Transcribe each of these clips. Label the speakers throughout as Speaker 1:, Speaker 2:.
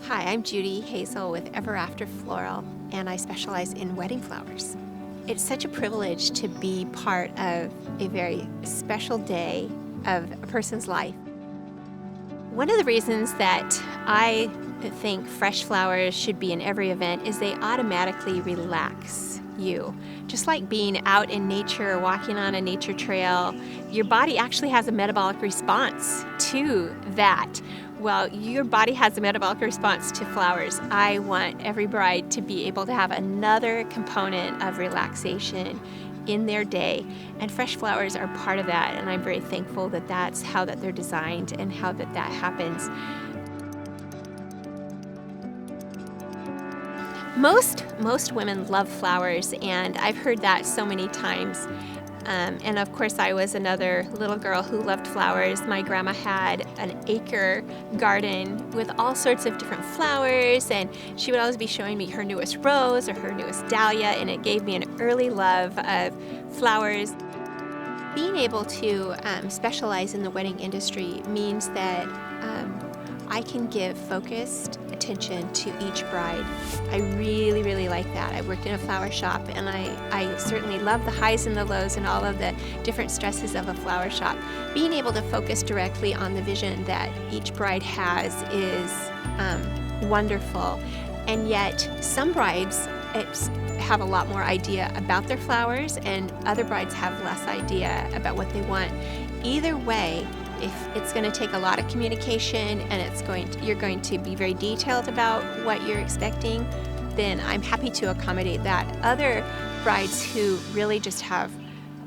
Speaker 1: Hi, I'm Judy Hazel with Ever After Floral, and I specialize in wedding flowers. It's such a privilege to be part of a very special day of a person's life. One of the reasons that I think fresh flowers should be in every event is they automatically relax you. Just like being out in nature or walking on a nature trail, your body actually has a metabolic response to that. Well, your body has a metabolic response to flowers. I want every bride to be able to have another component of relaxation in their day, and fresh flowers are part of that, and I'm very thankful that that's how that they're designed and how that happens. Most women love flowers, and I've heard that so many times. And of course, I was another little girl who loved flowers. My grandma had an acre garden with all sorts of different flowers, and she would always be showing me her newest rose or her newest dahlia, and it gave me an early love of flowers. Being able to specialize in the wedding industry means that I can give focused attention to each bride. I really, really like that. I worked in a flower shop, and I certainly love the highs and the lows and all of the different stresses of a flower shop. Being able to focus directly on the vision that each bride has is wonderful. And yet some brides have a lot more idea about their flowers, and other brides have less idea about what they want. Either way, if it's going to take a lot of communication and you're going to be very detailed about what you're expecting, then I'm happy to accommodate that. Other brides who really just have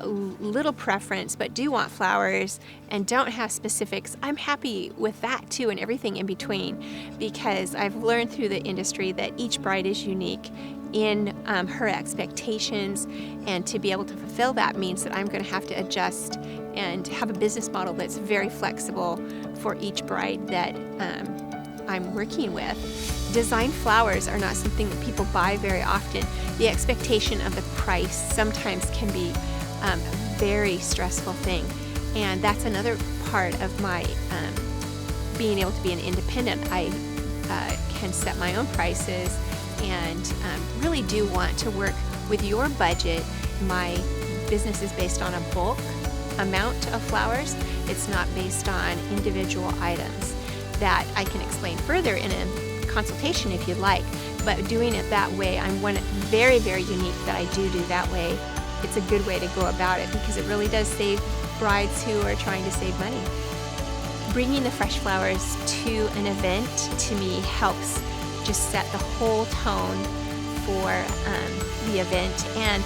Speaker 1: a little preference but do want flowers and don't have specifics, I'm happy with that too, and everything in between, because I've learned through the industry that each bride is unique in her expectations, and to be able to fulfill that means that I'm going to have to adjust and have a business model that's very flexible for each bride that I'm working with. Design flowers are not something that people buy very often. The expectation of the price sometimes can be a very stressful thing, and that's another part of my being able to be an independent. I can set my own prices and really do want to work with your budget. My business is based on a bulk amount of flowers. It's not based on individual items. That I can explain further in a consultation if you'd like, but doing it that way, I'm very, very unique that I do that way. It's a good way to go about it because it really does save brides who are trying to save money. Bringing the fresh flowers to an event, to me, helps just set the whole tone for the event, and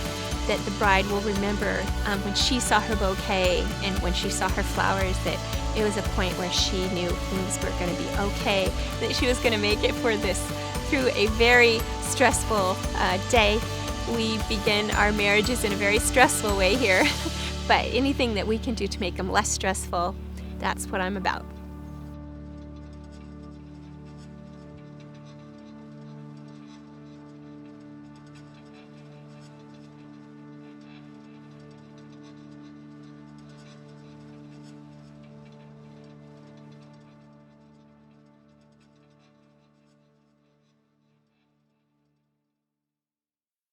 Speaker 1: that the bride will remember when she saw her bouquet and when she saw her flowers, that it was a point where she knew things were going to be okay, that she was going to make it through a very stressful day. We begin our marriages in a very stressful way here, but anything that we can do to make them less stressful, that's what I'm about.